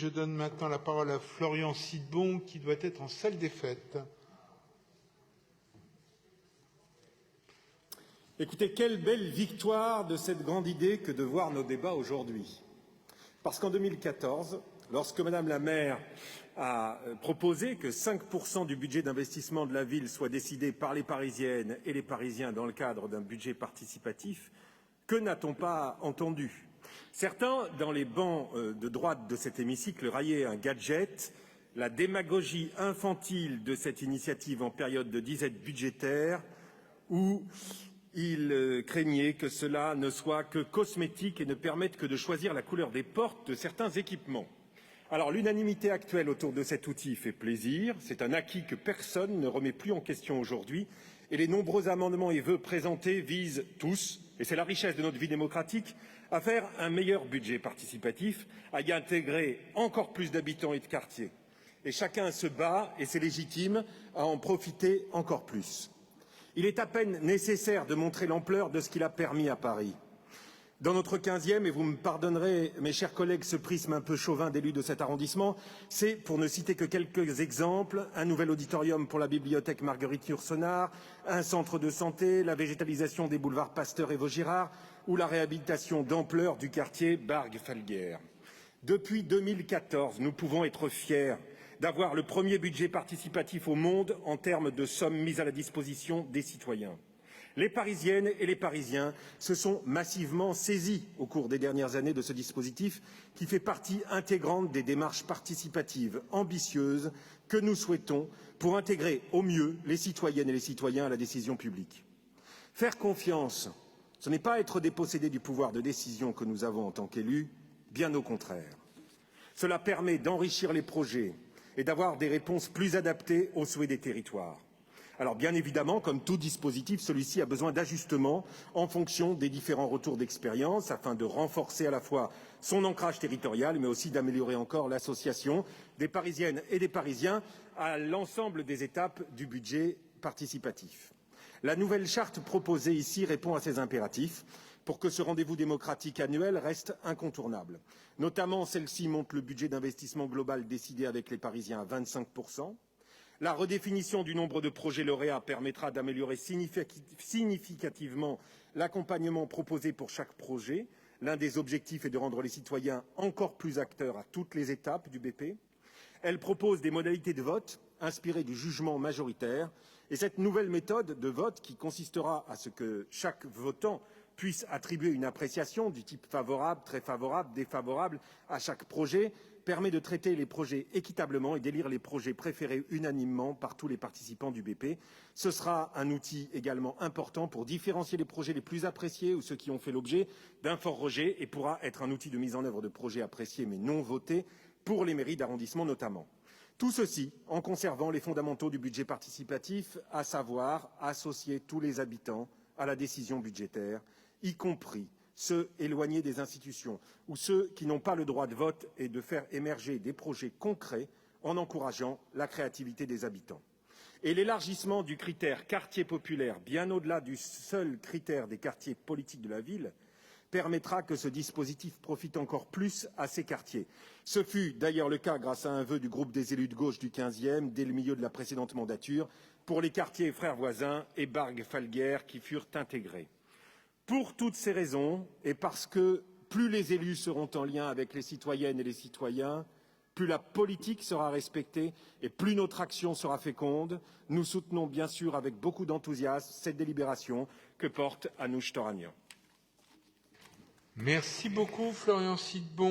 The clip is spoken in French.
Je donne maintenant la parole à Florian Sidbon, qui doit être en salle des fêtes. Écoutez, quelle belle victoire de cette grande idée que de voir nos débats aujourd'hui. Parce qu'en 2014, lorsque Madame la maire a proposé que 5% du budget d'investissement de la ville soit décidé par les Parisiennes et les Parisiens dans le cadre d'un budget participatif, que n'a-t-on pas entendu? Certains, dans les bancs de droite de cet hémicycle, raillaient un gadget, la démagogie infantile de cette initiative en période de disette budgétaire, où ils craignaient que cela ne soit que cosmétique et ne permette que de choisir la couleur des portes de certains équipements. Alors l'unanimité actuelle autour de cet outil fait plaisir, c'est un acquis que personne ne remet plus en question aujourd'hui, et les nombreux amendements et vœux présentés visent tous, et c'est la richesse de notre vie démocratique, à faire un meilleur budget participatif, à y intégrer encore plus d'habitants et de quartiers. Et chacun se bat, et c'est légitime, à en profiter encore plus. Il est à peine nécessaire de montrer l'ampleur de ce qu'il a permis à Paris. Dans notre 15e, et vous me pardonnerez, mes chers collègues, ce prisme un peu chauvin d'élus de cet arrondissement, c'est, pour ne citer que quelques exemples, un nouvel auditorium pour la bibliothèque Marguerite Yourcenar, un centre de santé, la végétalisation des boulevards Pasteur et Vaugirard, ou la réhabilitation d'ampleur du quartier Bargue-Falguière. Depuis 2014, nous pouvons être fiers d'avoir le premier budget participatif au monde en termes de sommes mises à la disposition des citoyens. Les Parisiennes et les Parisiens se sont massivement saisis au cours des dernières années de ce dispositif qui fait partie intégrante des démarches participatives ambitieuses que nous souhaitons pour intégrer au mieux les citoyennes et les citoyens à la décision publique. Faire confiance, ce n'est pas être dépossédé du pouvoir de décision que nous avons en tant qu'élus, bien au contraire. Cela permet d'enrichir les projets et d'avoir des réponses plus adaptées aux souhaits des territoires. Alors bien évidemment, comme tout dispositif, celui-ci a besoin d'ajustements en fonction des différents retours d'expérience afin de renforcer à la fois son ancrage territorial, mais aussi d'améliorer encore l'association des Parisiennes et des Parisiens à l'ensemble des étapes du budget participatif. La nouvelle charte proposée ici répond à ces impératifs pour que ce rendez-vous démocratique annuel reste incontournable. Notamment, celle-ci monte le budget d'investissement global décidé avec les Parisiens à 25%. La redéfinition du nombre de projets lauréats permettra d'améliorer significativement l'accompagnement proposé pour chaque projet. L'un des objectifs est de rendre les citoyens encore plus acteurs à toutes les étapes du BP. Elle propose des modalités de vote inspirées du jugement majoritaire. Et cette nouvelle méthode de vote, qui consistera à ce que chaque votant puisse attribuer une appréciation du type favorable, très favorable, défavorable à chaque projet, permet de traiter les projets équitablement et d'élire les projets préférés unanimement par tous les participants du BP. Ce sera un outil également important pour différencier les projets les plus appréciés ou ceux qui ont fait l'objet d'un fort rejet et pourra être un outil de mise en œuvre de projets appréciés mais non votés pour les mairies d'arrondissement notamment. Tout ceci en conservant les fondamentaux du budget participatif, à savoir associer tous les habitants à la décision budgétaire, y compris ceux éloignés des institutions ou ceux qui n'ont pas le droit de vote, et de faire émerger des projets concrets en encourageant la créativité des habitants. Et l'élargissement du critère quartier populaire, bien au-delà du seul critère des quartiers politiques de la ville, permettra que ce dispositif profite encore plus à ces quartiers. Ce fut d'ailleurs le cas grâce à un vœu du groupe des élus de gauche du 15e, dès le milieu de la précédente mandature, pour les quartiers frères voisins et Bargue-Falguière qui furent intégrés. Pour toutes ces raisons, et parce que plus les élus seront en lien avec les citoyennes et les citoyens, plus la politique sera respectée et plus notre action sera féconde, nous soutenons bien sûr avec beaucoup d'enthousiasme cette délibération que porte Anouche Toragnan. Merci beaucoup, Florian Sidbon.